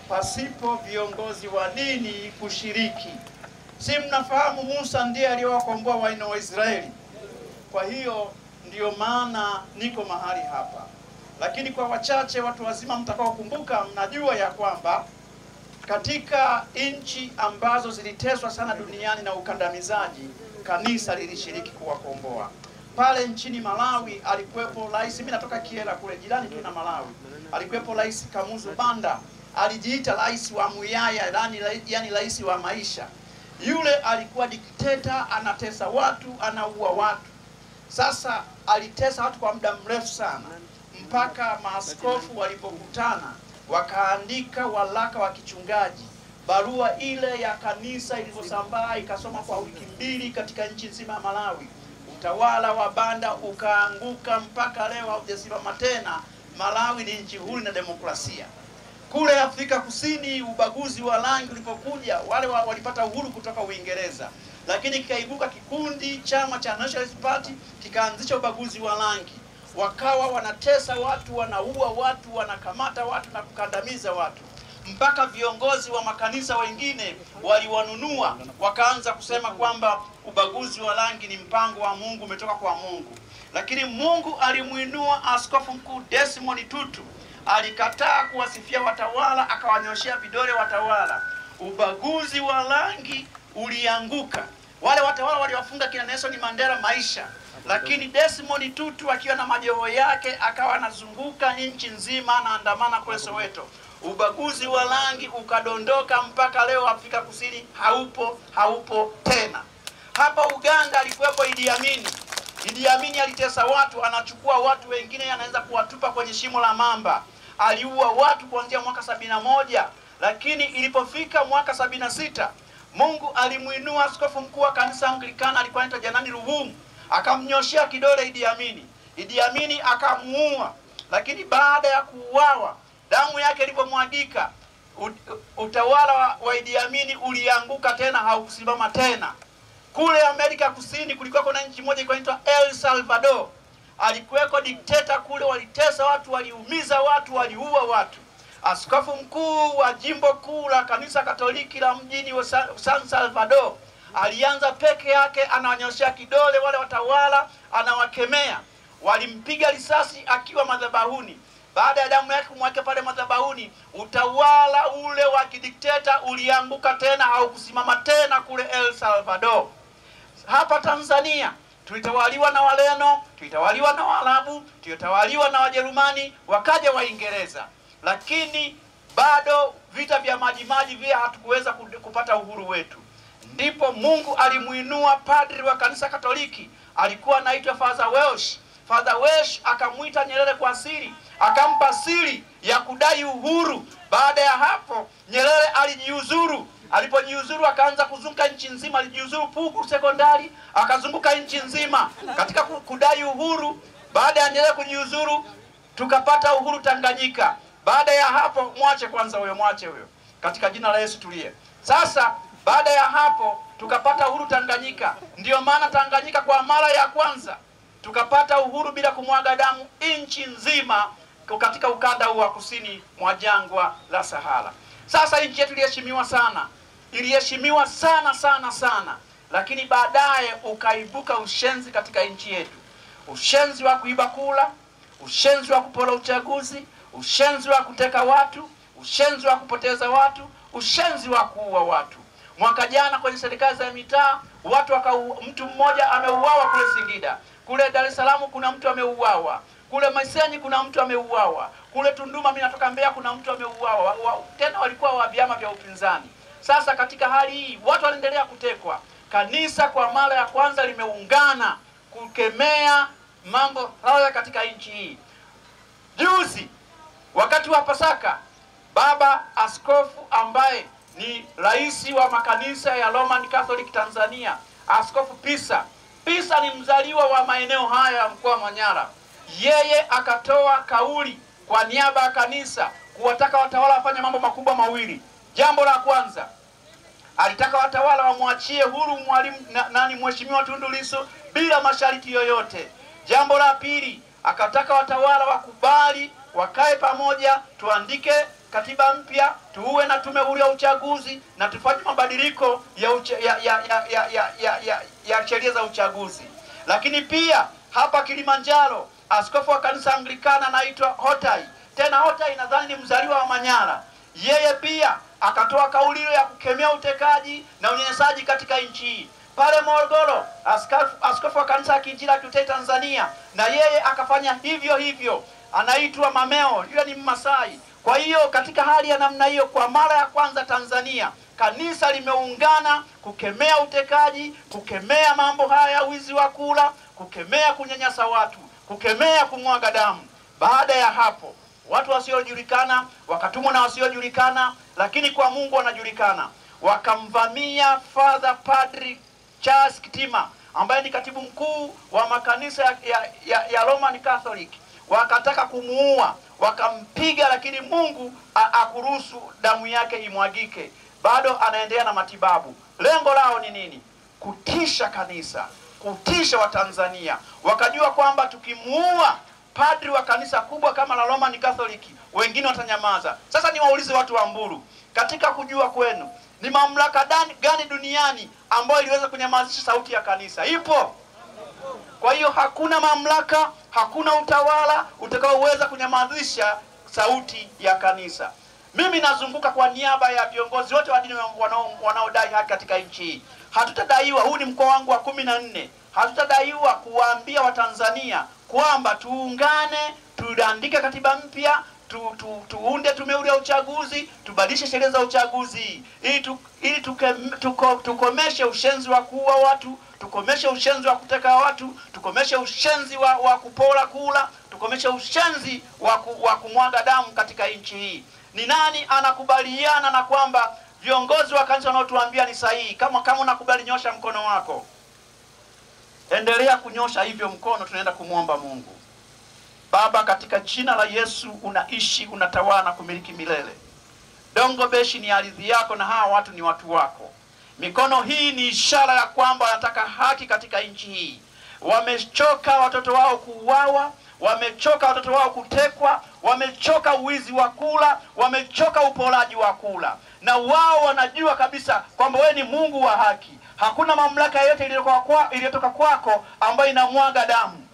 pasipo viongozi wa dini kushiriki. Si mnafahamu Musa ndiye aliyewakomboa wana wa Israeli? Kwa hiyo ndiyo maana niko mahali hapa. Lakini kwa wachache watu wazima mtakaokumbuka, mnajua ya kwamba katika nchi ambazo ziliteswa sana duniani na ukandamizaji, kanisa lilishiriki kuwakomboa. Pale nchini Malawi alikuwepo rais, mimi natoka Kiela kule jirani tu na Malawi. Alikuwepo rais Kamuzu Banda, alijiita rais wa Muyaya, yani rais wa maisha. Yule alikuwa dikteta, anatesa watu, anaua watu. Sasa alitesa watu kwa muda mrefu sana, mpaka maaskofu walipokutana wakaandika waraka wa kichungaji. Barua ile ya kanisa ilivyosambaa ikasoma kwa wiki mbili katika nchi nzima ya Malawi. Utawala wa Banda ukaanguka, mpaka leo haujasimama tena. Malawi ni nchi huru na demokrasia. Kule Afrika Kusini ubaguzi wa rangi ulipokuja, wale walipata uhuru kutoka Uingereza, lakini kikaibuka kikundi, chama cha Nationalist Party, kikaanzisha ubaguzi wa rangi. Wakawa wanatesa watu, wanaua watu, wanakamata watu na kukandamiza watu, mpaka viongozi wa makanisa wengine waliwanunua, wakaanza kusema kwamba ubaguzi wa rangi ni mpango wa Mungu, umetoka kwa Mungu. Lakini Mungu alimuinua askofu mkuu Desmond Tutu. Alikataa kuwasifia watawala, akawanyoshea vidole watawala. Ubaguzi wa rangi ulianguka. Wale watawala waliwafunga kina Nelson Mandela maisha, lakini Desmond Tutu akiwa na majoho yake akawa anazunguka nchi nzima, anaandamana kule Soweto. Ubaguzi wa rangi ukadondoka, mpaka leo Afrika Kusini haupo tena. Hapa Uganda alikuwepo Idi Amin. Idi Amin alitesa watu, anachukua watu wengine anaanza kuwatupa kwenye shimo la mamba. Aliua watu kuanzia mwaka 71, lakini ilipofika mwaka 76 Mungu alimuinua askofu mkuu wa kanisa Anglikana, alikuwa anaitwa Janani Luvumu, akamnyoshia kidole Idi Amin. Idi Amin akamuua, lakini baada ya kuuawa, damu yake ilipomwagika, utawala wa Idi Amin ulianguka tena, haukusimama tena. Kule Amerika Kusini kulikuwa kuna nchi moja inaitwa El Salvador. Alikuweko dikteta kule, walitesa watu, waliumiza watu, waliua watu. Askofu mkuu wa jimbo kuu la kanisa Katoliki la mjini wa San Salvador alianza peke yake, anawanyoshea kidole wale watawala, anawakemea. Walimpiga risasi akiwa madhabahuni. Baada ya damu yake kumwagika pale madhabahuni, utawala ule wa kidikteta ulianguka tena, haukusimama tena kule El Salvador. Hapa Tanzania tulitawaliwa na Waleno, tulitawaliwa na Waarabu, tulitawaliwa na Wajerumani, wakaja Waingereza, lakini bado vita vya majimaji vile hatukuweza kupata uhuru wetu. Ndipo Mungu alimuinua padri wa kanisa Katoliki, alikuwa anaitwa Father Welsh. Father Welsh akamuita Nyerere kwa siri, akampa siri ya kudai uhuru. Baada ya hapo Nyerere alijiuzuru. Alipojiuzuru akaanza kuzunguka nchi nzima, alijiuzuru Pugu sekondari, akazunguka nchi nzima katika kudai uhuru. Baada ya Nyerere kujiuzuru, tukapata uhuru Tanganyika. Baada ya hapo, mwache huyo. Katika jina la Yesu tulie. Sasa baada ya hapo tukapata uhuru Tanganyika. Ndiyo maana Tanganyika kwa mara ya kwanza tukapata uhuru bila kumwaga damu, nchi nzima katika ukanda huu wa kusini mwa jangwa la Sahara. Sasa nchi yetu iliheshimiwa sana, lakini baadaye ukaibuka ushenzi katika nchi yetu. Ushenzi wa kuiba kula, ushenzi wa kupora uchaguzi, ushenzi wa kuteka watu, ushenzi wa kupoteza watu, ushenzi wa kuua watu. Mwaka jana kwenye serikali za mitaa, mtu mmoja ameuawa kule Singida. Kule Dar es Salaam kuna mtu ameuawa. Kule Masenyi kuna mtu ameuawa. Kule Tunduma, mimi natoka Mbeya, kuna mtu ameuawa. Tena walikuwa wa vyama vya upinzani. Sasa katika hali hii watu wanaendelea kutekwa. Kanisa kwa mara ya kwanza limeungana kukemea mambo haya katika nchi hii. Juzi wakati wa Pasaka, baba askofu ambaye ni rais wa makanisa ya Roman Catholic Tanzania, Askofu Pisa ni mzaliwa wa maeneo haya ya mkoa wa Manyara. Yeye akatoa kauli kwa niaba ya kanisa kuwataka watawala wafanye mambo makubwa mawili. Jambo la kwanza, alitaka watawala wamwachie huru Mheshimiwa Tundu Lissu bila masharti yoyote. Jambo la pili, akataka watawala wakubali, wakae pamoja, tuandike katiba mpya, tuwe na tume huru ya uchaguzi na tufanye mabadiliko ya sheria za uchaguzi. Lakini pia hapa Kilimanjaro, askofu wa kanisa Anglikana anaitwa Hotai. Tena Hotai nadhani ni mzaliwa wa Manyara. Yeye pia akatoa kauli ya kukemea utekaji na unyanyasaji katika nchi hii. Pale Morogoro, askofu wa kanisa Kiinjili Kilutheri Tanzania, na yeye akafanya hivyo hivyo. Anaitwa Mameo, yule ni Mmasai. Kwa hiyo katika hali ya namna hiyo, kwa mara ya kwanza Tanzania kanisa limeungana kukemea utekaji, kukemea mambo haya ya wizi wa kula, kukemea kunyanyasa watu, kukemea kumwaga damu. Baada ya hapo, watu wasiojulikana wakatumwa na wasiojulikana, lakini kwa Mungu wanajulikana, wakamvamia Padri Charles Kitima ambaye ni katibu mkuu wa makanisa ya Roman Catholic. Wakataka kumuua, wakampiga, lakini Mungu akuruhusu damu yake imwagike. Bado anaendelea na matibabu. Lengo lao ni nini? Kutisha kanisa, kutisha Watanzania. Wakajua kwamba tukimuua padri wa kanisa kubwa kama la Roman Catholic, wengine watanyamaza. Sasa niwaulize watu wa Mbulu, katika kujua kwenu, ni mamlaka gani duniani ambayo iliweza kunyamazisha sauti ya kanisa? Ipo? Kwa hiyo hakuna mamlaka, hakuna utawala utakaoweza kunyamazisha sauti ya kanisa. Mimi nazunguka kwa niaba ya viongozi wote wa dini wanaodai haki katika nchi hii. Hatutadaiwa, huu ni mkoa wangu wa 14, hatutadaiwa kuwaambia Watanzania kwamba tuungane, tuandike katiba mpya, tuunde tume huru ya uchaguzi, tubadilishe sheria za uchaguzi ili tukomeshe ushenzi wa kuua watu, tukomeshe ushenzi wa kuteka watu, tukomeshe ushenzi wa kupora kula, tukomeshe ushenzi wa kumwaga damu katika nchi hii. Ni nani anakubaliana na kwamba viongozi wa kanisa wanaotuambia ni sahihi? Kama unakubali, nyosha mkono wako. Endelea kunyosha hivyo mkono, tunaenda kumuomba Mungu. Baba, katika jina la Yesu, unaishi, unatawala na kumiliki milele. Dongobeshi ni ardhi yako na hawa watu ni watu wako. Mikono hii ni ishara ya kwamba wanataka haki katika nchi hii. Wamechoka watoto wao kuuawa, wamechoka watoto wao kutekwa, wamechoka uwizi wa kula, wamechoka uporaji wa kula. Na wao wanajua kabisa kwamba wewe ni Mungu wa haki. Hakuna mamlaka yoyote iliyotoka kwako ambayo inamwaga damu.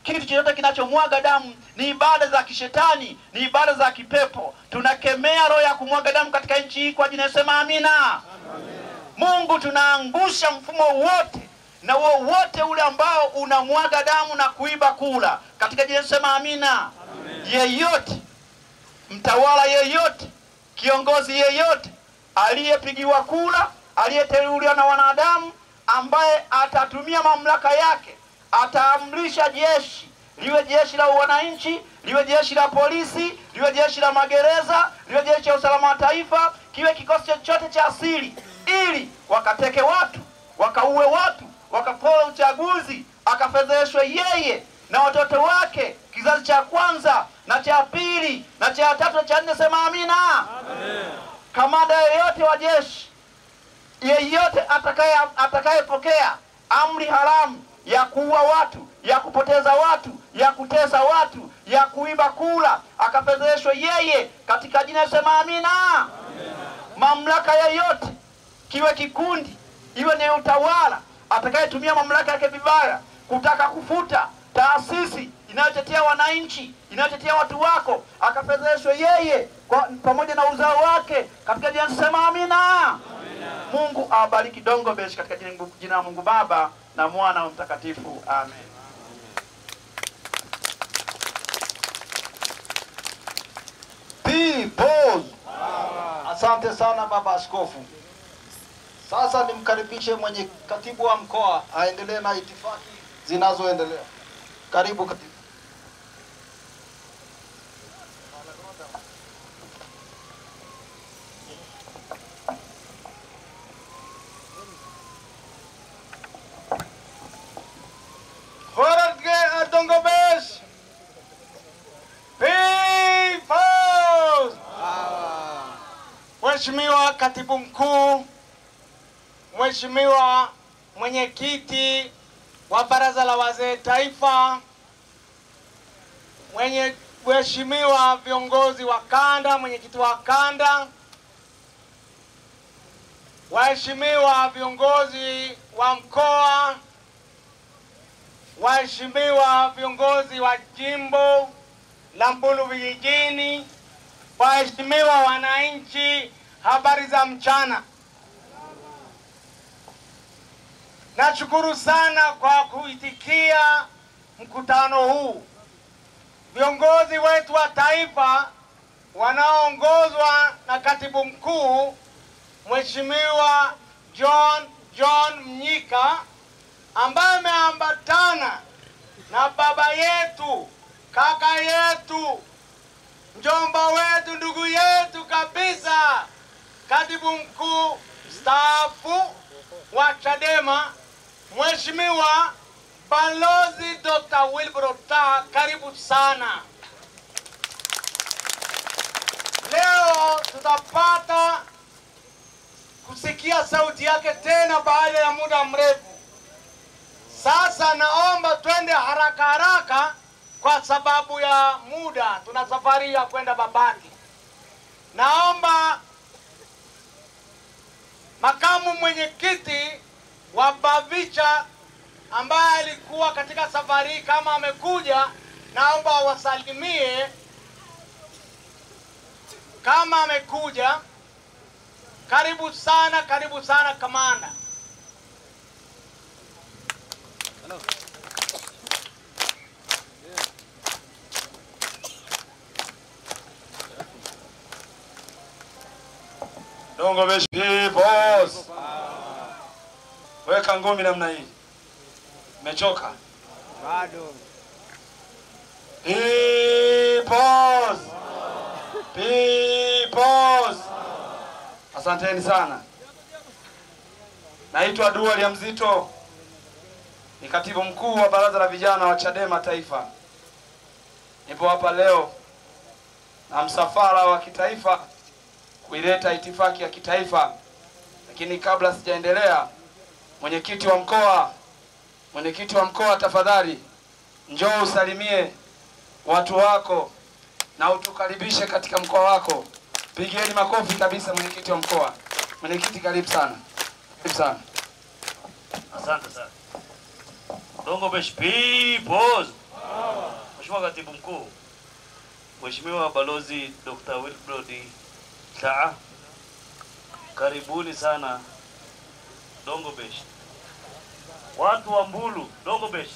Kitu chochote kinachomwaga damu ni ibada za kishetani, ni ibada za kipepo. Tunakemea roho ya kumwaga damu katika nchi hii kwa jina, sema amina. Amen. Mungu, tunaangusha mfumo wote na wote ule ambao unamwaga damu na kuiba kula katika jina, sema amina. Amen. Yeyote, mtawala yeyote, kiongozi yeyote aliyepigiwa kula, aliyeteuliwa na wanadamu, ambaye atatumia mamlaka yake, ataamrisha jeshi, liwe jeshi la wananchi, liwe jeshi la polisi, liwe jeshi la magereza, liwe jeshi la usalama wa taifa, kiwe kikosi chochote cha asili, ili wakateke watu, wakaue watu, wakapora uchaguzi, akafedheshwe yeye na watoto wake, kizazi cha kwanza na cha pili na cha tatu na cha nne, sema amina. Amen. Kamanda yeyote wa jeshi, yeyote atakayepokea amri haramu ya kuua watu, ya kupoteza watu, ya kutesa watu, ya kuiba kula, akafedheshwe yeye katika jina, sema amina. Amen. Mamlaka yoyote, kiwe kikundi, iwe ni utawala, atakayetumia mamlaka yake vibaya kutaka kufuta taasisi inayotetea wananchi, inayotetea watu wako, akafedheshwe yeye pamoja na uzao wake katika jina, sema amina. Amina. Mungu awabariki Dongobeshi katika jina la Mungu Baba na Mwana na Mtakatifu. Amen. People. Asante sana baba askofu. Sasa nimkaribishe mwenye katibu wa mkoa aendelee na itifaki zinazoendelea. Karibu katibu. Dongobeshi. People. Mheshimiwa Katibu Mkuu, Mheshimiwa Mwenyekiti wa Baraza la Wazee Taifa, waheshimiwa viongozi wa kanda, mwenyekiti wa kanda, waheshimiwa viongozi wa mkoa, waheshimiwa viongozi wa jimbo la Mbulu vijijini, waheshimiwa wananchi, habari za mchana. Nashukuru sana kwa kuitikia mkutano huu. Viongozi wetu wa taifa wanaoongozwa na katibu mkuu Mheshimiwa John Mnyika, ambaye ameambatana na baba yetu, kaka yetu, mjomba wetu, ndugu yetu kabisa, katibu mkuu mstaafu wa Chadema Mheshimiwa Balozi Dr. Wilbur Taa, karibu sana. Leo tutapata kusikia sauti yake tena baada ya muda mrefu. Sasa naomba twende haraka haraka kwa sababu ya muda, tuna safari ya kwenda Babati. Naomba makamu mwenyekiti wa Bavicha ambaye alikuwa katika safari kama amekuja, naomba wasalimie kama amekuja. Karibu sana kamanda. Hello. Dongo Besh boss. Weka ngumi namna hii. Mechoka? Bado. Peoples. Asanteni sana. Naitwa Dual ya Mzito. Ni katibu mkuu wa baraza la vijana wa Chadema Taifa. Nipo hapa leo na msafara wa kitaifa kuileta itifaki ya kitaifa. Lakini kabla sijaendelea, mwenyekiti wa mkoa tafadhali njoo usalimie watu wako na utukaribishe katika mkoa wako. Pigieni makofi kabisa mwenyekiti wa mkoa. Mwenyekiti, karibu sana. Karibu sana. Asante sana. Dongo Besh peoples. Mheshimiwa katibu mkuu, Mheshimiwa Balozi Dr. Wilbur Taa, karibuni sana Dongo Besh. Watu wa Mbulu, Dongo Besh.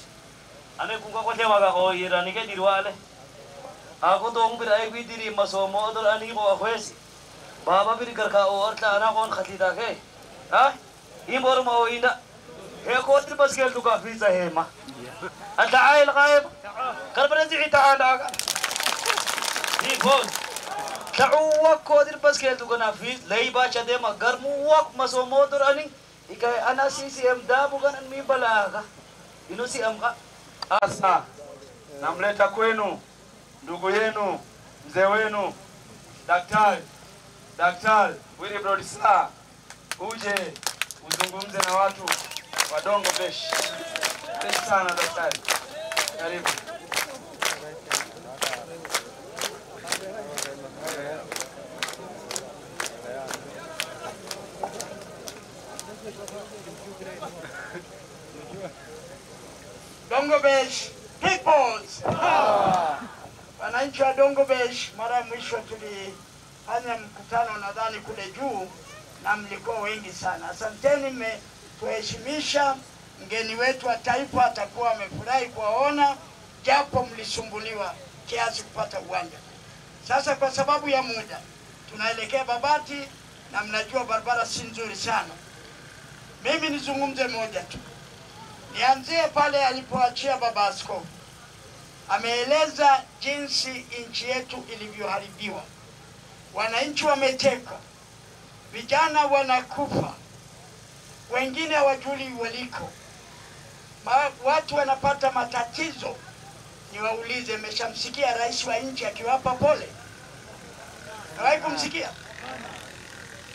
Anekunga kwa tema ka oyira nike dirwale. Ako to ngbira ay bidiri masomo odol ani ko akwesi. Baba bir karka orta ana kon khatida ke. Ha? Imbor ma oina. He ko tribas kel tu ka fiza hema. Anta ail qaib. Karbanzi ta'ala. Ni bol. Ta'uwa ko tribas kel tu kana fiz leiba Chadema garmu wak masomo odol ani. Ikay ana CCM dabu kan mi balaga. Ino si amka. Asa namleta kwenu ndugu yenu, mzee wenu, Daktari Wilbur Taa, uje uzungumze na watu wa Dongo Besh. Karibu sana daktari. Karibu. Dongo Besh peoples. Wananchi wa Dongo Besh, mara ya mwisho tulifanya mkutano nadhani kule juu na mlikuwa wengi sana. Asanteni, mmetuheshimisha. Mgeni wetu wa taifa atakuwa amefurahi kuwaona, japo mlisumbuliwa kiasi kupata uwanja. Sasa kwa sababu ya muda tunaelekea Babati na mnajua barabara si nzuri sana. Mimi nizungumze moja tu. Nianzie pale alipoachia baba askofu. Ameeleza jinsi nchi yetu ilivyoharibiwa. Wananchi wameteka, vijana wanakufa, wengine hawajui waliko, watu wanapata matatizo. Niwaulize, mmeshamsikia rais wa nchi akiwapa pole? Hawahi kumsikia?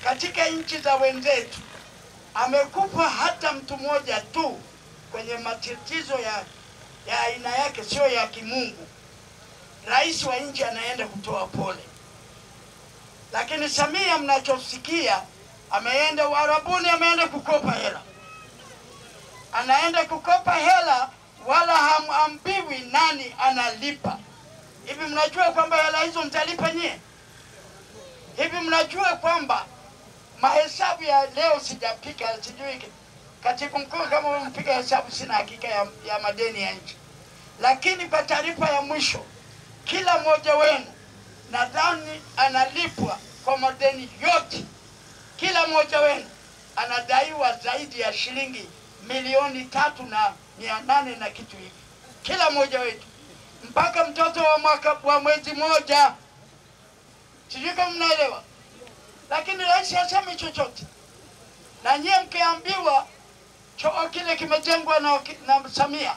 Katika nchi za wenzetu amekufa hata mtu mmoja tu kwenye matatizo ya aina yake, sio ya kimungu. rais wa nchi anaenda kutoa pole. Lakini Samia mnachosikia ameenda Uarabuni, ameenda kukopa hela. Anaenda kukopa hela wala hamambiwi nani analipa. Hivi mnajua kwamba hela hizo mtalipa nyie? Hivi mnajua kwamba mahesabu ya leo sijapika, sijui katibu mkuu kama umpiga hesabu, sina hakika ya madeni ya nchi. Lakini kwa taarifa ya mwisho, kila mmoja wenu nadhani analipwa kwa madeni yote. Kila mmoja wenu anadaiwa zaidi ya shilingi milioni 3,800 na kitu hivi. Kila mmoja wetu. Mpaka mtoto wa mwezi moja. Sijui kama mnaelewa. Lakini rais hasemi chochote. Na nyie mkiambiwa choo kile kimejengwa na Samia.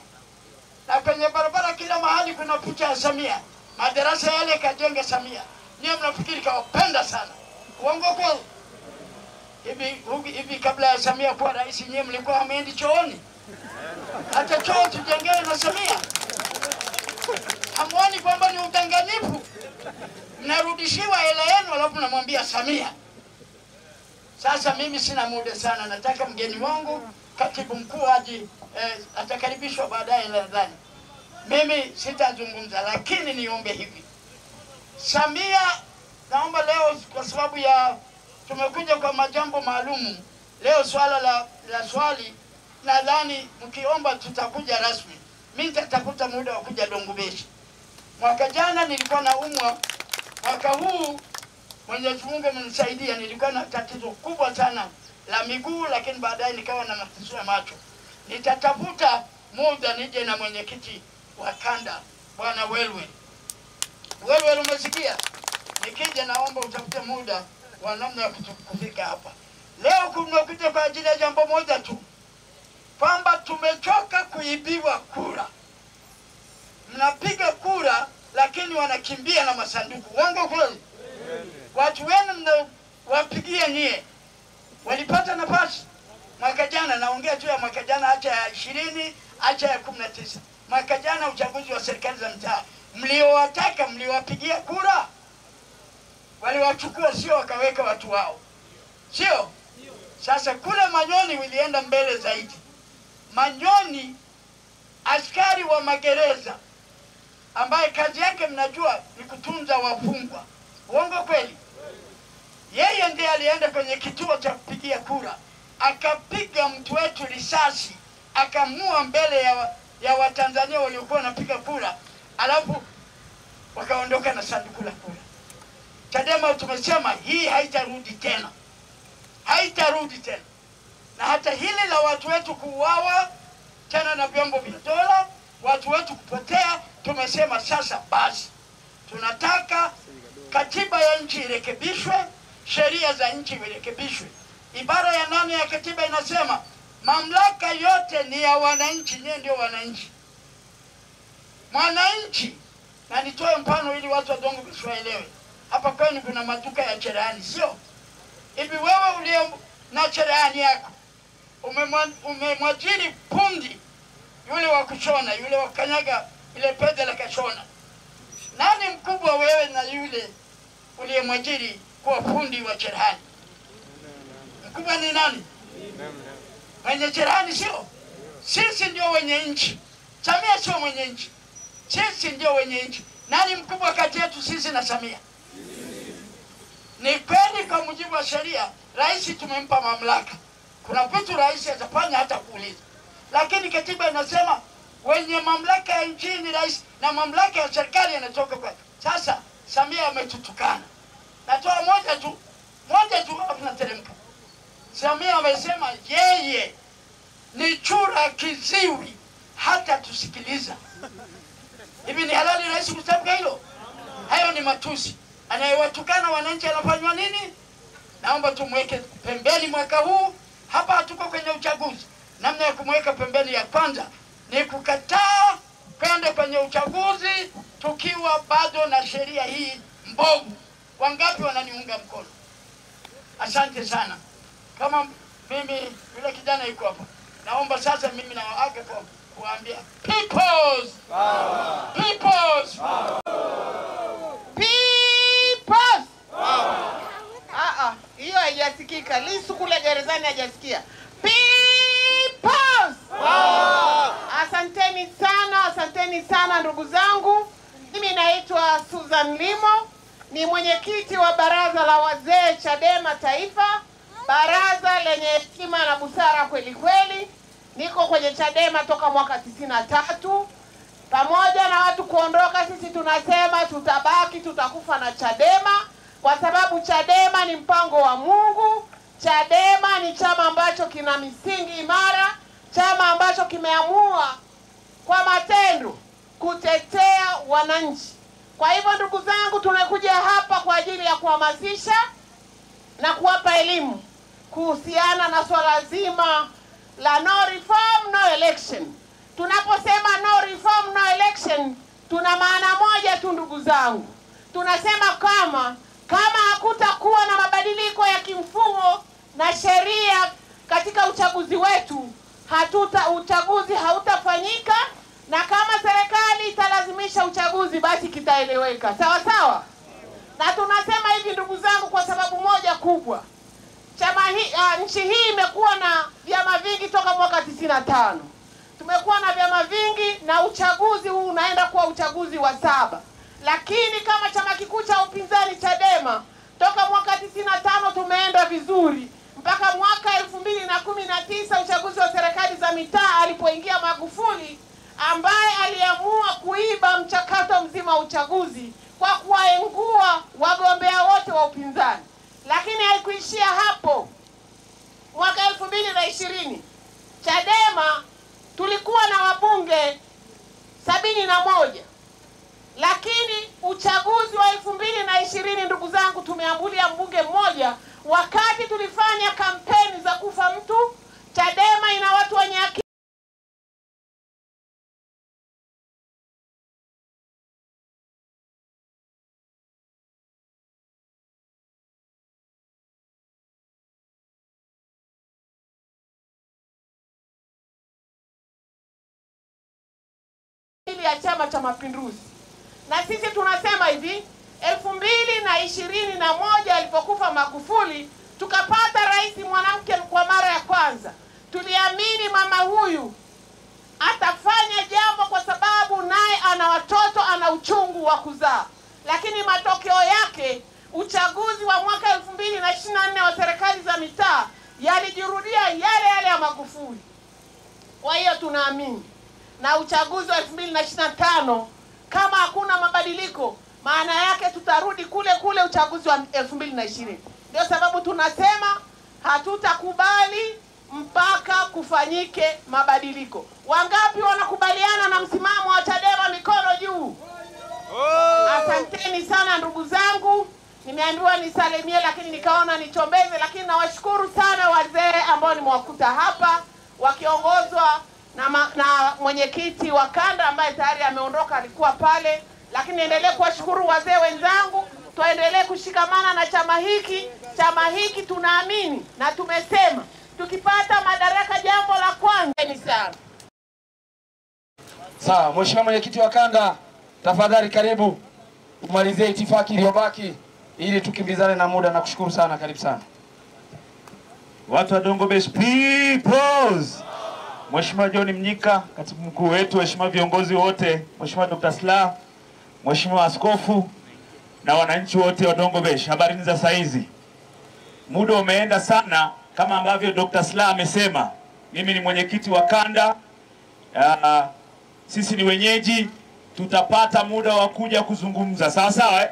Na kwenye barabara kila mahali kuna picha ya Samia. Madarasa yale kajenga Samia. Nyie mnafikiri kawapenda sana. Uongo kweli? Hivi kabla ya Samia kuwa rais, nyie mlikuwa hamiendi chooni? Hata choo tujengewe na Samia. Hamuoni kwamba ni udanganyifu? Mnarudishiwa hela yenu alafu mnamwambia Samia. Sasa mimi sina muda sana, nataka mgeni wangu katibu mkuu aje, atakaribishwa baadaye nadhani. Mimi sitazungumza, lakini niombe hivi. Samia, naomba leo kwa sababu ya tumekuja kwa majambo maalumu. Leo swala la swali nadhani mkiomba tutakuja rasmi. Mimi nitatafuta muda wa kuja Dongobeshi. Mwaka jana nilikuwa naumwa. Mwaka huu Mwenyezi Mungu amenisaidia, nilikuwa na tatizo kubwa sana la miguu, lakini baadaye nikawa na matatizo ya macho. Nitatafuta muda nije na mwenyekiti wa kanda Bwana Welwe. Welwe umesikia? Nikija naomba utafute muda wa namna ya kufika hapa. Leo kumekuja kwa ajili ya jambo moja tu. Kwamba tumechoka kuibiwa kura. Mnapiga kura lakini wanakimbia na masanduku. Uongo kweli? Watu wenu wapigia nyie. Walipata nafasi mwaka jana, naongea tu ya mwaka jana, acha ya 20, acha ya 19. Mwaka jana uchaguzi wa serikali za mtaa. Mliowataka mliwapigia kura. Waliwachukua sio wakaweka watu wao. Sio? Sasa kule Manyoni wilienda mbele zaidi. Manyoni askari wa magereza ambaye kazi yake mnajua ni kutunza wafungwa. Uongo kweli? Yeye ndiye alienda kwenye kituo cha kupigia kura. Akapiga mtu wetu risasi. Akamua mbele ya Watanzania waliokuwa wanapiga kura. Alafu wakaondoka na sanduku la kura. Chadema tumesema hii haitarudi tena. Haitarudi tena. Na hata hili la watu wetu kuuawa tena na vyombo vya dola, watu wetu kupotea, tumesema sasa basi. Tunataka katiba ya nchi irekebishwe, sheria za nchi irekebishwe. Ibara ya 8 ya katiba inasema mamlaka yote ni ya wananchi, nyie ndio wananchi. Mwananchi, na nitoe mfano ili watu wa Dongobeshi waelewe. Hapa kwenu kuna maduka ya cherehani, sio? Hivi wewe ulie na cherehani yako, umemwajiri fundi yule wa kushona, yule wa kanyaga ile pede la kashona. Nani mkubwa, wewe na yule uliyemwajiri kuwa fundi wa cherehani? Mkubwa ni nani? Mwenye cherehani, sio? Sisi ndio wenye nchi. Samia sio mwenye nchi. Sisi ndio wenye nchi. Nani mkubwa kati yetu sisi na Samia? Ni kweli kwa mujibu wa sheria, rais tumempa mamlaka. Kuna vitu rais atafanya hata kuuliza. Lakini katiba inasema wenye mamlaka ya nchi ni rais na mamlaka ya serikali yanatoka kwa. Sasa Samia ametutukana. Natoa moja tu hapo nateremka. Samia amesema yeye ni chura kiziwi hata tusikiliza. Hivi ni halali rais kutamka hilo? Hayo ni matusi. Anayewatukana wananchi anafanywa nini? Naomba tumweke pembeni mwaka huu. Hapa hatuko kwenye uchaguzi. Namna ya kumweka pembeni ya kwanza ni kukataa kwenda kwenye uchaguzi tukiwa bado na sheria hii mbovu. Wangapi wananiunga mkono? Asante sana. Kama mimi yule kijana yuko hapa, naomba sasa mimi nawaaga kwa kuambia people's power. People's power. inasikika. Lissu kule gerezani hajasikia. Peoples! Asanteni sana ndugu zangu. Mimi naitwa Susan Limo, ni mwenyekiti wa baraza la wazee Chadema Taifa, baraza lenye hekima na busara kweli kweli. Niko kwenye Chadema toka mwaka 93. Pamoja na watu kuondoka, sisi tunasema tutabaki, tutakufa na Chadema, kwa sababu Chadema ni mpango wa Mungu. Chadema ni chama ambacho kina misingi imara, chama ambacho kimeamua kwa matendo kutetea wananchi. Kwa hivyo ndugu zangu, tunakuja hapa kwa ajili ya kuhamasisha na kuwapa elimu kuhusiana na swala zima la no reform no election. Tunaposema no reform no election, tuna maana moja tu ndugu zangu. Tunasema kama hakutakuwa na mabadiliko ya kimfumo na sheria katika uchaguzi wetu, uchaguzi hautafanyika, na kama serikali italazimisha uchaguzi basi kitaeleweka. Sawa sawa? Na tunasema hivi ndugu zangu kwa sababu moja kubwa. Nchi hii imekuwa na vyama vingi toka mwaka 95. Tumekuwa na vyama vingi na uchaguzi huu unaenda kuwa uchaguzi wa 7. Lakini kama chama kikuu cha upinzani Chadema, toka mwaka 95 tumeenda vizuri mpaka mwaka 2019 uchaguzi wa serikali za mitaa alipoingia Magufuli, ambaye aliamua kuiba mchakato mzima wa uchaguzi kwa kuwaengua wagombea wote wa upinzani. Lakini haikuishia hapo. Mwaka 2020 Chadema tulikuwa na wabunge 71. Lakini uchaguzi wa 2020 ndugu zangu, tumeambulia mbunge mmoja. Wakati tulifanya kampeni za kufa mtu, Chadema ina watu wenye akili ya Chama cha Mapinduzi. Na sisi tunasema hivi, 2021 alipokufa Magufuli, tukapata rais mwanamke kwa mara ya kwanza. Tuliamini mama huyu atafanya jambo kwa sababu naye ana watoto, ana uchungu wa kuzaa. Lakini matokeo yake, uchaguzi wa mwaka 2024 wa serikali za mitaa yalijirudia yale ya Magufuli. Kwa hiyo tunaamini na uchaguzi wa 2025 kama hakuna mabadiliko, maana yake tutarudi kule uchaguzi wa 2020. Ndio sababu tunasema hatutakubali mpaka kufanyike mabadiliko. Wangapi wanakubaliana na msimamo wa Chadema? Mikono juu. Asanteni sana ndugu zangu. Nimeambiwa nisalimie lakini nikaona nichombeze, lakini nawashukuru sana wazee ambao nimewakuta hapa wakiongozwa na mwenyekiti wa kanda ambaye tayari ameondoka, alikuwa pale. Lakini endelee kuwashukuru wazee wenzangu, tuendelee kushikamana na chama hiki. Chama hiki tunaamini na tumesema tukipata madaraka, jambo la kwanza ni sana. Sawa, mheshimiwa mwenyekiti wa kanda, tafadhali karibu umalizie itifaki iliyobaki ili tukimbizane na muda. Nakushukuru sana, karibu sana. Watu wa Dongobesh Peoples. Mheshimiwa John Mnyika, katibu mkuu wetu, mheshimiwa viongozi wote, mheshimiwa Dr. Slaa, mheshimiwa askofu na wananchi wote wa Dongobesh, habari za saa hizi. Muda umeenda sana kama ambavyo Dr. Slaa amesema. Mimi ni mwenyekiti wa kanda. Sisi ni wenyeji, tutapata muda wa kuja kuzungumza. Sawa sawa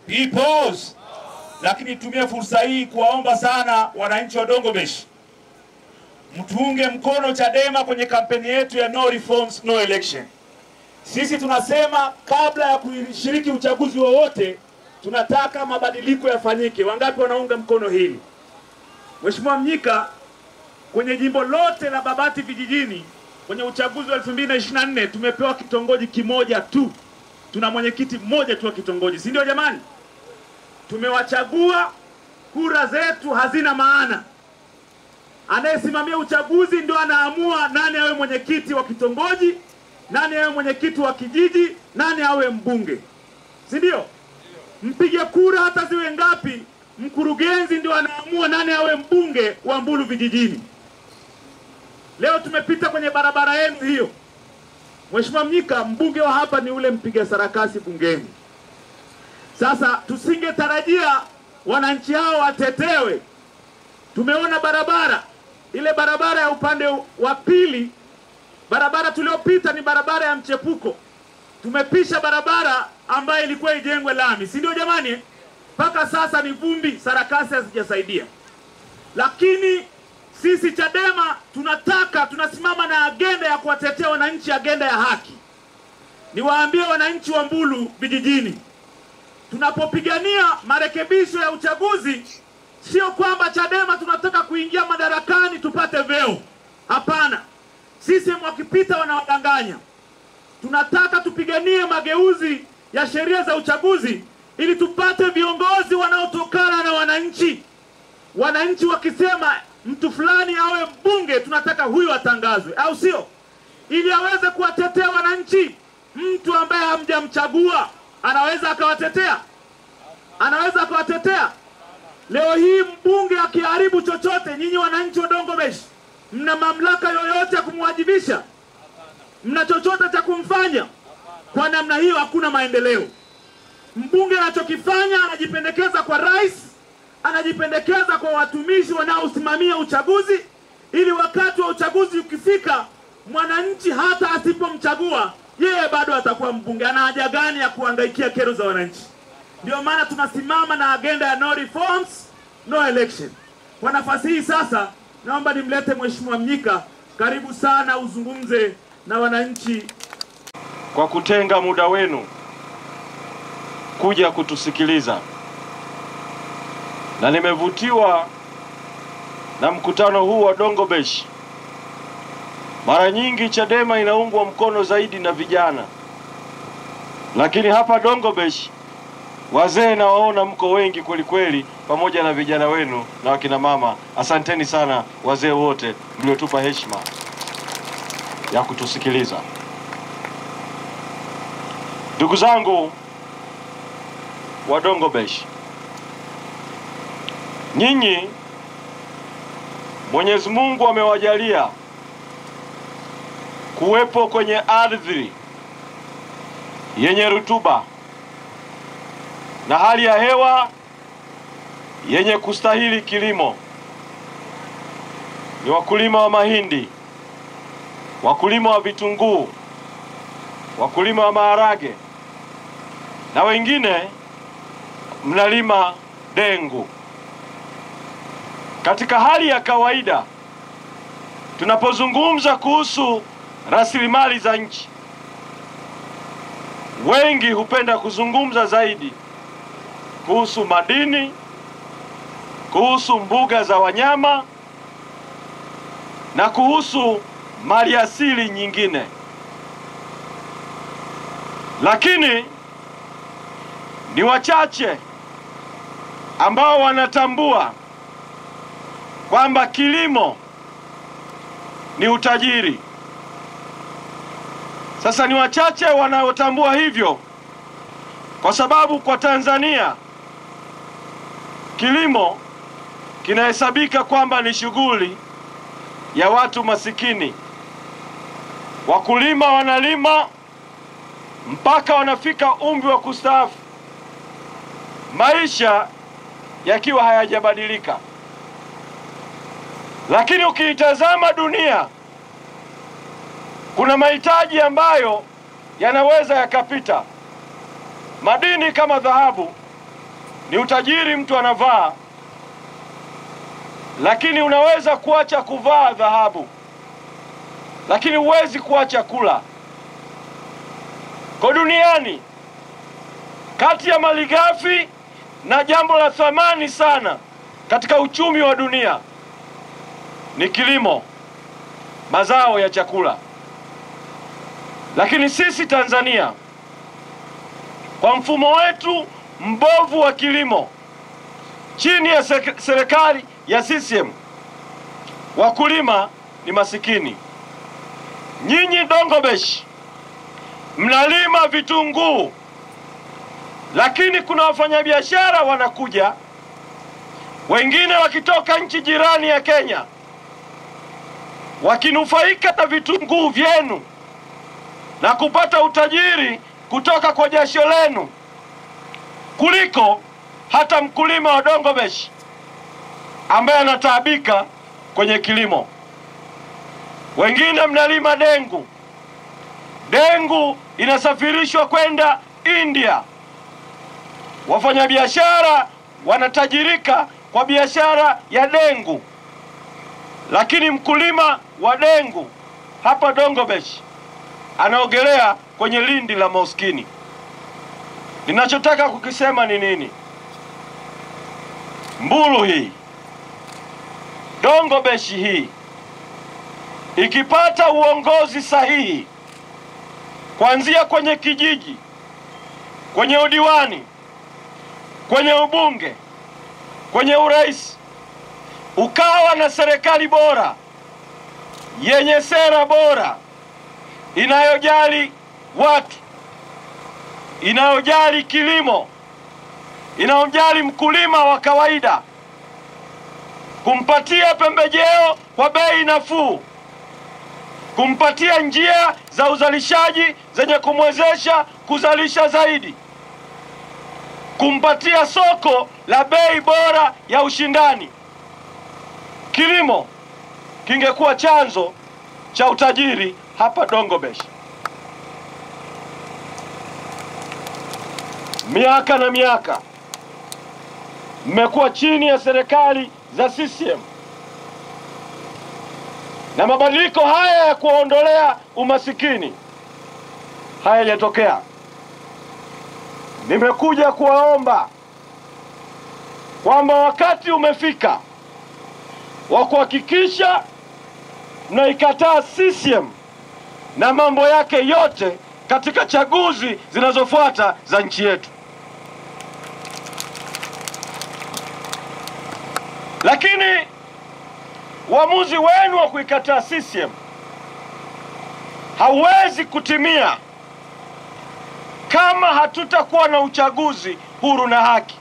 Peoples. Lakini tumie fursa hii kuwaomba sana wananchi wa Dongobesh, mtuunge mkono Chadema kwenye kampeni yetu ya no reforms no election. Sisi tunasema kabla ya kushiriki uchaguzi wowote tunataka mabadiliko yafanyike. Wangapi wanaunga mkono hili? Mheshimiwa Mnyika, kwenye jimbo lote la Babati vijijini kwenye uchaguzi wa 2024 tumepewa kitongoji kimoja tu. Tuna mwenyekiti mmoja tu wa kitongoji, si ndio jamani? Tumewachagua, kura zetu hazina maana. Anayesimamia uchaguzi ndio anaamua nani awe mwenyekiti wa kitongoji, nani awe mwenyekiti wa kijiji, nani awe mbunge. Si ndio? Mpige kura hata ziwe ngapi, mkurugenzi ndio anaamua nani awe mbunge wa Mbulu vijijini. Leo tumepita kwenye barabara yenu hiyo. Mheshimiwa Mnyika, mbunge wa hapa ni ule mpiga sarakasi bungeni. Sasa tusingetarajia wananchi hao watetewe. Tumeona barabara, ile barabara ya upande wa pili, barabara tuliopita ni barabara ya mchepuko. Tumepisha barabara ambayo ilikuwa ijengwe lami, si ndio jamani? Mpaka sasa ni vumbi, sarakasi hazijasaidia. Lakini sisi Chadema tunasimama na agenda ya kuwatetea wananchi, agenda ya haki. Niwaambie wananchi wa Mbulu vijijini, tunapopigania marekebisho ya uchaguzi, sio kwamba Chadema tunataka kuingia madarakani tupate vyeo. Hapana. Sisi wakipita wanawadanganya. Tunataka tupiganie mageuzi ya sheria za uchaguzi ili tupate viongozi wanaotokana na wananchi. Wananchi wakisema mtu fulani awe mbunge, tunataka huyu atangazwe, au sio? Ili aweze kuwatetea wananchi. Mtu ambaye hamjamchagua anaweza akawatetea? Anaweza akawatetea? Leo hii mbunge akiharibu chochote, nyinyi wananchi wa Dongobesh mna mamlaka yoyote ya kumwajibisha? Mna chochote cha kumfanya? Kwa namna hiyo hakuna maendeleo. Mbunge anachokifanya, anajipendekeza kwa rais, anajipendekeza kwa watumishi wanaosimamia uchaguzi, ili wakati wa uchaguzi ukifika, mwananchi hata asipomchagua yeye bado atakuwa mbunge. Ana haja gani ya kuhangaikia kero za wananchi? Ndio maana tunasimama na agenda ya no reforms, no election. Kwa nafasi hii sasa, naomba nimlete Mheshimiwa Mnyika. Karibu sana uzungumze na wananchi. Kwa kutenga muda wenu kuja kutusikiliza. Na nimevutiwa na mkutano huu wa Dongobesh. Mara nyingi Chadema inaungwa mkono zaidi na vijana. Lakini hapa Dongobesh wazee na waona mko wengi kweli kweli, pamoja na vijana wenu na wakina mama. Asanteni sana wazee wote mliotupa heshima ya kutusikiliza. Ndugu zangu wa Dongobesh, nyinyi Mwenyezi Mungu amewajalia kuwepo kwenye ardhi yenye rutuba na hali ya hewa yenye kustahili kilimo. Ni wakulima wa mahindi, wakulima wa vitunguu, wakulima wa maharage, na wengine mnalima dengu. Katika hali ya kawaida, tunapozungumza kuhusu rasilimali za nchi, wengi hupenda kuzungumza zaidi kuhusu madini, kuhusu mbuga za wanyama na kuhusu maliasili nyingine. Lakini ni wachache ambao wanatambua kwamba kilimo ni utajiri. Sasa ni wachache wanaotambua hivyo, kwa sababu kwa Tanzania kilimo kinahesabika kwamba ni shughuli ya watu masikini. Wakulima wanalima mpaka wanafika umri wa kustaafu, maisha yakiwa hayajabadilika. Lakini ukiitazama dunia, kuna mahitaji ambayo yanaweza yakapita. Madini kama dhahabu ni utajiri mtu anavaa, lakini unaweza kuacha kuvaa dhahabu, lakini huwezi kuacha kula. Kwa duniani, kati ya malighafi na jambo la thamani sana katika uchumi wa dunia ni kilimo, mazao ya chakula. Lakini sisi Tanzania, kwa mfumo wetu mbovu wa kilimo chini ya serikali ya CCM, wakulima ni masikini. Nyinyi Dongobesh mnalima vitunguu, lakini kuna wafanyabiashara wanakuja wengine wakitoka nchi jirani ya Kenya, wakinufaika na vitunguu vyenu na kupata utajiri kutoka kwa jasho lenu kuliko hata mkulima wa Dongobesh ambaye anataabika kwenye kilimo. Wengine mnalima dengu. Dengu inasafirishwa kwenda India. Wafanyabiashara wanatajirika kwa biashara ya dengu. Lakini mkulima wa dengu hapa Dongobesh anaogelea kwenye lindi la maskini. Ninachotaka kukisema ni nini? Mbulu hii, Dongobesh hii, ikipata uongozi sahihi kuanzia kwenye kijiji, kwenye udiwani, kwenye ubunge, kwenye urais, ukawa na serikali bora yenye sera bora inayojali watu, inayojali kilimo, inayojali mkulima wa kawaida, kumpatia pembejeo kwa bei nafuu, kumpatia njia za uzalishaji zenye kumwezesha kuzalisha zaidi, kumpatia soko la bei bora ya ushindani, kilimo kingekuwa chanzo cha utajiri hapa Dongobesh. Miaka na miaka mmekuwa chini ya serikali za CCM, na mabadiliko haya ya kuondolea umasikini hayajatokea. Nimekuja kuwaomba kwamba wakati umefika wa kuhakikisha mnaikataa CCM na mambo yake yote katika chaguzi zinazofuata za nchi yetu. Lakini uamuzi wenu wa kuikataa CCM hauwezi kutimia kama hatutakuwa na uchaguzi huru na haki.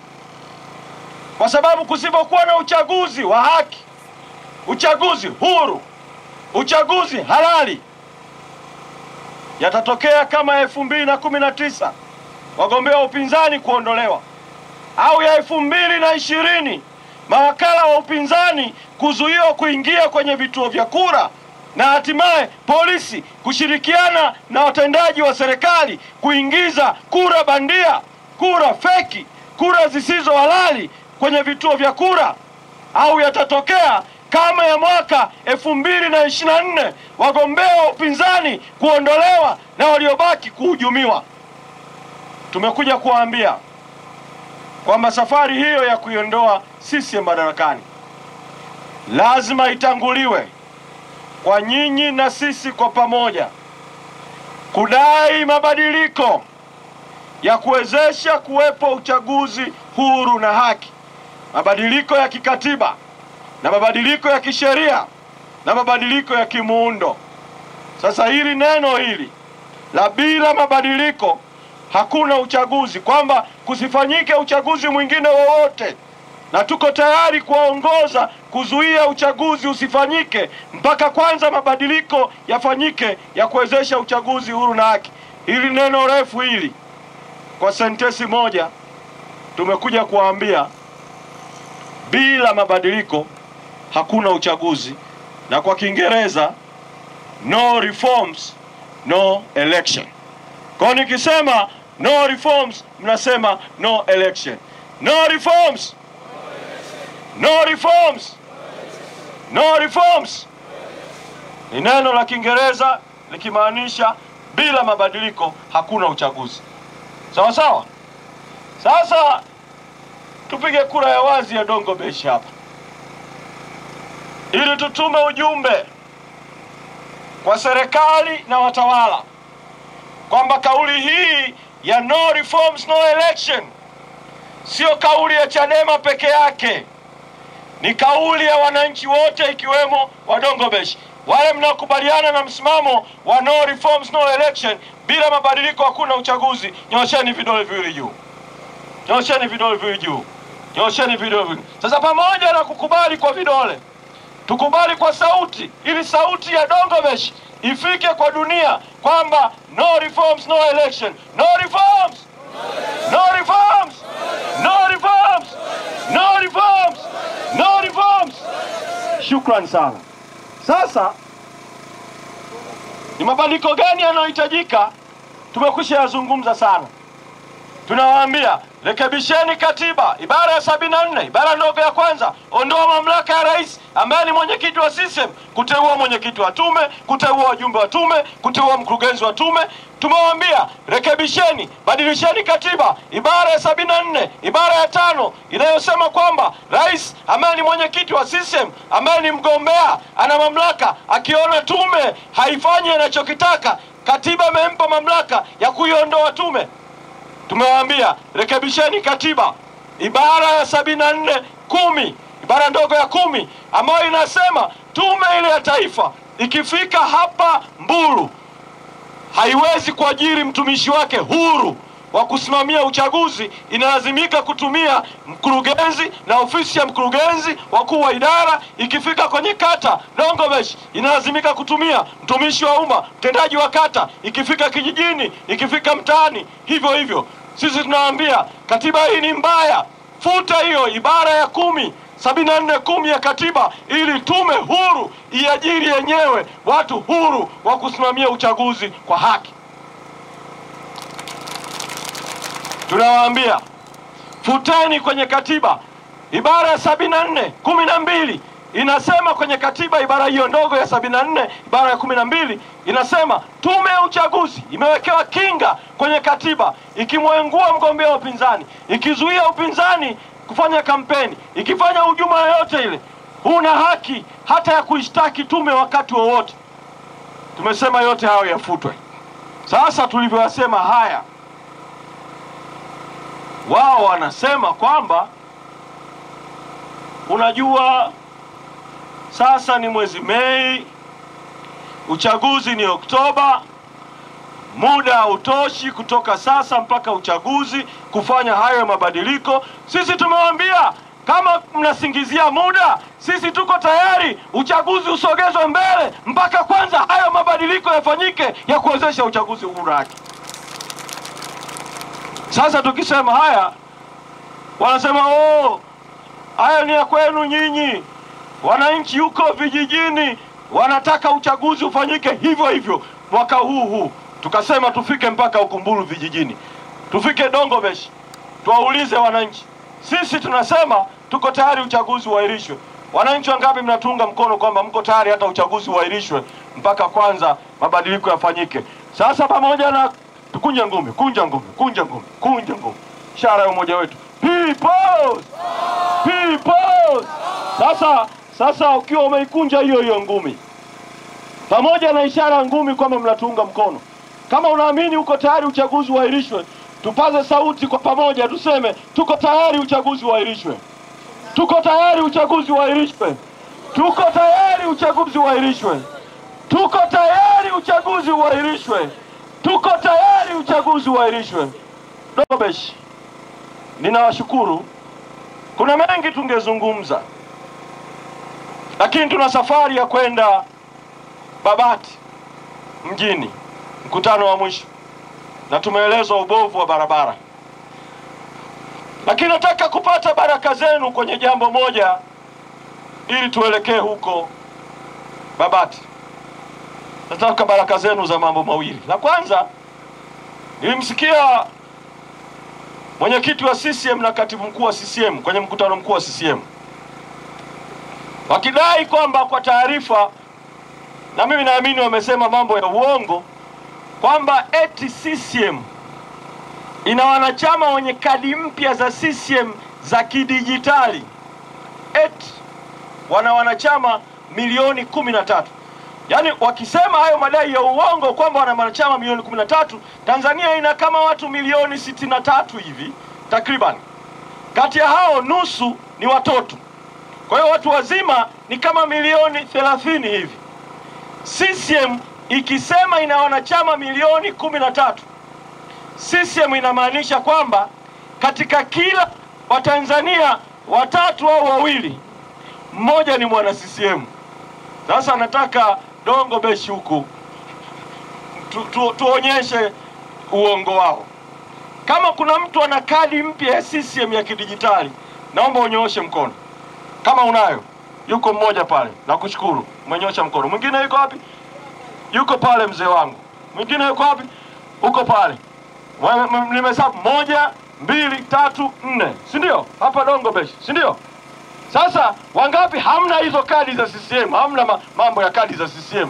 Kwa sababu kusipokuwa na uchaguzi wa haki, uchaguzi huru, uchaguzi halali, yatatokea kama 2019 wagombea wa upinzani kuondolewa, au ya 2020 mawakala wa upinzani kuzuiwa kuingia kwenye vituo vya kura, na hatimaye polisi kushirikiana na watendaji wa serikali kuingiza kura bandia, kura feki, kura zisizo halali kwenye vituo vya kura. Au yatatokea kama ya mwaka 2024 wagombea wa upinzani kuondolewa na waliobaki kuhujumiwa. Tumekuja kuwaambia kwamba safari hiyo ya kuiondoa CCM madarakani lazima itanguliwe kwa nyinyi na sisi kwa pamoja kudai mabadiliko ya kuwezesha kuwepo uchaguzi huru na haki, mabadiliko ya kikatiba na mabadiliko ya kisheria na mabadiliko ya kimuundo. Sasa hili neno hili la bila mabadiliko hakuna uchaguzi, kwamba kusifanyike uchaguzi mwingine wowote, na tuko tayari kuwaongoza kuzuia uchaguzi usifanyike mpaka kwanza mabadiliko yafanyike ya kuwezesha uchaguzi huru na haki. Hili neno refu hili kwa sentensi moja tumekuja kuwaambia bila mabadiliko hakuna uchaguzi, na kwa Kiingereza no reforms no election. Kwa nikisema no reforms mnasema no election. No reforms, no reforms, no reforms ni neno la Kiingereza likimaanisha bila mabadiliko hakuna uchaguzi. Sawa sawa? Sasa tupige kura ya wazi ya Dongobesh hapa, ili tutume ujumbe kwa serikali na watawala kwamba kauli hii ya no reforms no election sio kauli ya Chadema peke yake, ni kauli ya wananchi wote ikiwemo wa Dongobesh. Wale mnakubaliana na msimamo wa no reforms no election, bila mabadiliko hakuna uchaguzi, nyosheni vidole viwili juu. Nyosheni vidole viwili juu. Nyosheni vidole. Sasa pamoja na kukubali kwa vidole, tukubali kwa sauti, ili sauti ya Dongobesh ifike kwa dunia kwamba no reforms, no election. No reforms, no reforms, no reforms, no reforms, no reforms. Shukran sana. Sasa ni mabadiliko gani yanayohitajika? Tumekwisha yazungumza sana. Tunawaambia rekebisheni katiba, ibara ya 74, ibara ndogo ya kwanza, ondoa mamlaka ya rais ambaye ni mwenyekiti wa CCM kuteua mwenyekiti wa tume, kuteua wajumbe wa tume, kuteua mkurugenzi wa tume. Tumewaambia rekebisheni, badilisheni katiba, ibara ya 74, ibara ya 5 inayosema kwamba rais ambaye ni mwenyekiti wa CCM ambaye ni mgombea ana mamlaka, akiona tume haifanyi anachokitaka, katiba imempa mamlaka ya kuiondoa tume. Tumewaambia rekebisheni katiba, ibara ya 74(10), ibara ndogo ya 10 ambayo inasema tume ile ya taifa ikifika hapa Mbulu haiwezi kuajiri mtumishi wake huru wa kusimamia uchaguzi, inalazimika kutumia mkurugenzi na ofisi ya mkurugenzi, wakuu wa idara. Ikifika kwenye kata Dongobesh inalazimika kutumia mtumishi wa umma, mtendaji wa kata. Ikifika kijijini, ikifika mtaani, hivyo hivyo. Sisi tunawaambia katiba hii ni mbaya, futa hiyo ibara ya 74(10) ya katiba, ili tume huru iajiri yenyewe watu huru wa kusimamia uchaguzi kwa haki. Tunawaambia futeni kwenye katiba ibara ya 74(12) inasema kwenye katiba, ibara hiyo ndogo ya 74, ibara ya 12 inasema tume ya uchaguzi imewekewa kinga kwenye katiba, ikimwengua mgombea wa upinzani, ikizuia upinzani kufanya kampeni, ikifanya hujuma yoyote ile, huna haki hata ya kuishtaki tume wakati wowote. Tumesema yote hayo yafutwe. Sasa tulivyoyasema haya, wao wanasema kwamba unajua sasa ni mwezi Mei, uchaguzi ni Oktoba, muda hautoshi kutoka sasa mpaka uchaguzi kufanya hayo mabadiliko. Sisi tumewaambia kama mnasingizia muda, sisi tuko tayari uchaguzi usogezwe mbele mpaka kwanza hayo mabadiliko yafanyike ya kuwezesha uchaguzi huru haki. Sasa tukisema haya, wanasema haya ni ya kwenu nyinyi. Wananchi huko vijijini wanataka uchaguzi ufanyike hivyo hivyo mwaka huu. Tukasema tufike mpaka Ukumbulu vijijini, tufike Dongobesh, tuwaulize wananchi. Sisi tunasema tuko tayari uchaguzi uahirishwe. Wananchi wangapi mnatunga mkono kwamba mko tayari hata uchaguzi uahirishwe mpaka kwanza mabadiliko yafanyike? Sasa pamoja na tukunja ngumi, kunja ngumi, kunja ngumi, kunja ngumi, ishara ya umoja wetu, peoples, peoples. Sasa ukiwa umeikunja hiyo ngumi pamoja na ishara ngumi kwamba mnatunga mkono, kama unaamini uko tayari uchaguzi uahirishwe, tupaze sauti kwa pamoja tuseme tuko tayari uchaguzi uahirishwe. Tuko tayari uchaguzi uahirishwe. Tuko tayari uchaguzi uahirishwe. Tuko tayari uchaguzi uahirishwe. Tuko tayari uchaguzi uahirishwe. Dongobesh, ninawashukuru. Kuna mengi tungezungumza, lakini tuna safari ya kwenda Babati mjini, mkutano wa mwisho, na tumeelezwa ubovu wa barabara. Lakini nataka kupata baraka zenu kwenye jambo moja ili tuelekee huko Babati. Nataka baraka zenu za mambo mawili. La kwanza, nilimsikia mwenyekiti wa CCM na katibu mkuu wa CCM kwenye mkutano mkuu wa CCM wakidai kwamba, kwa taarifa, na mimi naamini wamesema mambo ya uongo, kwamba eti CCM ina wanachama wenye kadi mpya za CCM za kidijitali, eti wana wanachama milioni 13. Yaani wakisema hayo madai ya uongo kwamba wana wanachama milioni 13, Tanzania ina kama watu milioni 63 hivi takriban. Kati ya hao nusu ni watoto. Kwa hiyo watu wazima ni kama milioni 30 hivi. CCM ikisema ina wanachama milioni 13, CCM inamaanisha kwamba katika kila Watanzania watatu au wawili, mmoja ni mwana CCM. Sasa nataka Dongo Beshi huku tuonyeshe uongo wao. Kama kuna mtu ana kadi mpya ya CCM ya kidijitali, naomba unyooshe mkono. Kama unayo, yuko mmoja pale. Nakushukuru, umenyosha mkono. Mwingine yuko wapi? Yuko pale mzee wangu. Mwingine yuko wapi? Uko pale. Nimehesabu 1, 2, 3, 4. Si ndio? Hapa Dongo Beshi, si ndio? Sasa wangapi hamna hizo kadi za CCM? Hamna mambo ya kadi za CCM.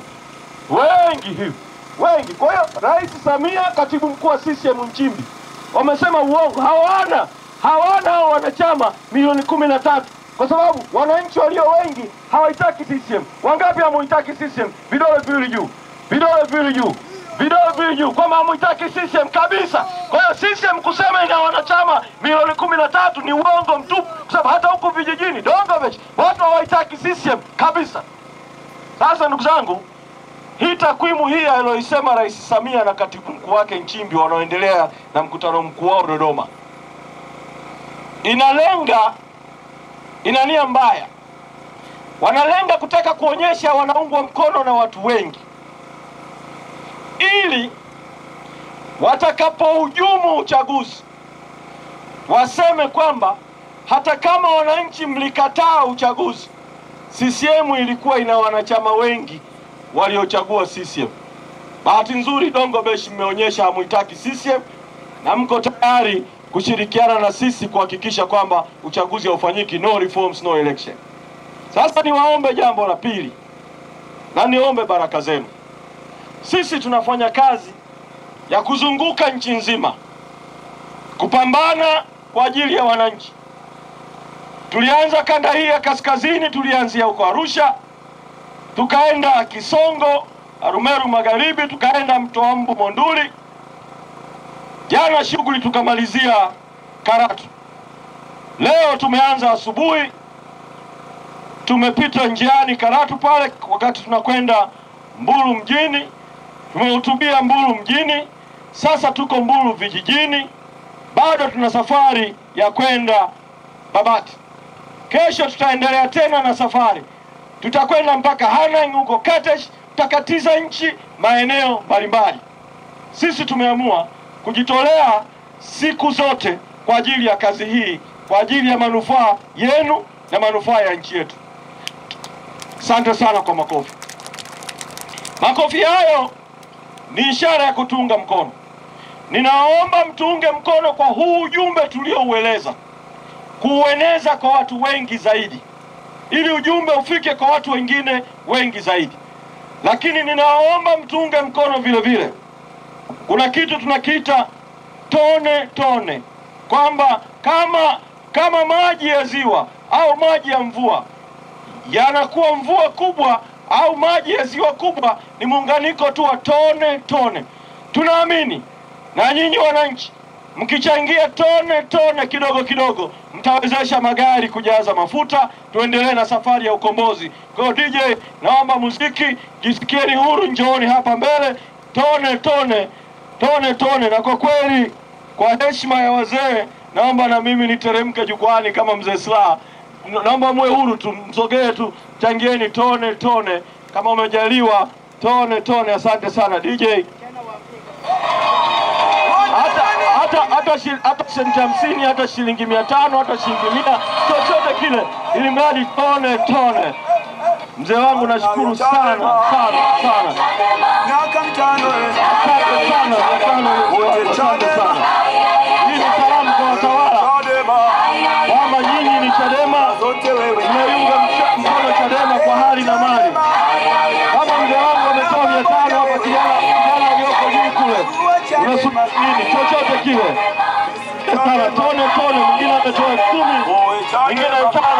Wengi hivi. Wengi. Kwa hiyo Rais Samia, katibu mkuu wa CCM Nchimbi, wamesema uongo. Hawana hao wanachama milioni 13 kwa sababu wananchi walio wengi hawaitaki CCM. Wangapi hamuitaki CCM? Vidole viwili juu. Vidole viwili juu. Vidole viwili juu. Kwa maana hamuitaki CCM kabisa. Kwa hiyo CCM kusema ina wanachama milioni 13 ni uongo mtupu, kwa sababu hata huko vijijini Dongo Beshi watu hawaitaki CCM kabisa. Sasa ndugu zangu, hii takwimu hii aliyoisema Rais Samia na katibu mkuu wake Nchimbi wanaoendelea na mkutano mkuu wao Dodoma, ina nia mbaya. Wanalenga kutaka kuonyesha wanaungwa mkono na watu wengi, ili watakapohujumu uchaguzi waseme kwamba hata kama wananchi mlikataa uchaguzi, CCM ilikuwa ina wanachama wengi waliochagua CCM. Bahati nzuri Dongo Beshi mmeonyesha hamuitaki CCM na mko tayari kushirikiana na sisi kuhakikisha kwamba uchaguzi haufanyiki, no reforms no election. Sasa niwaombe jambo la pili, na niombe baraka zenu. Sisi tunafanya kazi ya kuzunguka nchi nzima kupambana kwa ajili ya wananchi. Tulianza kanda hii ya kaskazini, tulianzia huko Arusha, tukaenda Kisongo, Arumeru Magharibi, tukaenda Mtoambu, Monduli. Jana shughuli tukamalizia Karatu. Leo tumeanza asubuhi, tumepita njiani Karatu pale wakati tunakwenda Mbulu mjini, tumehutubia Mbulu mjini. Sasa tuko Mbulu vijijini, bado tuna safari ya kwenda Babati. Kesho tutaendelea tena na safari, tutakwenda mpaka Hanang huko Katesh, tutakatiza nchi maeneo mbalimbali. Sisi tumeamua kujitolea siku zote kwa ajili ya kazi hii, kwa ajili ya manufaa yenu na manufaa ya nchi yetu. Asante sana kwa makofi. Makofi hayo ni ishara ya kutunga mkono. Ninaomba mtunge mkono kwa huu ujumbe tulioueleza, kuueneza kwa watu wengi zaidi, ili ujumbe ufike kwa watu wengine wengi zaidi. Lakini ninaomba mtunge mkono vile vile, kuna kitu tunakiita tone tone, kwamba kama maji ya ziwa au maji ya mvua yanakuwa mvua kubwa au maji ya ziwa kubwa, ni muunganiko tu wa tone tone. Tunaamini na nyinyi wananchi mkichangia tone tone kidogo kidogo, mtawezesha magari kujaza mafuta, tuendelee na safari ya ukombozi. Kwa DJ, naomba muziki, jisikieni huru, njooni hapa mbele. Tone tone, tone tone. Na kwa kweli, kwa heshima ya wazee, naomba na mimi niteremke jukwani kama mzee Slaa. Naomba muwe huru tu, msogee tu, changieni tone tone kama umejaliwa, tone tone. Asante sana DJ. Hata senti 50, hata shilingi 500, hata shilingi 100, chochote kile, ili mradi tone tone. Mzee wangu nashukuru sana sana sana. Asante sana. Hii ni salamu kwa watawala kwamba nyinyi ni Chadema, mmeunga mkono Chadema kwa hali na mali. Kama mzee wangu ametoa 500 hapa, kijana aliyoko juu kule, unasubiri chochote kile. Sana tone tone, mwingine ametoa 10, mwingine 5.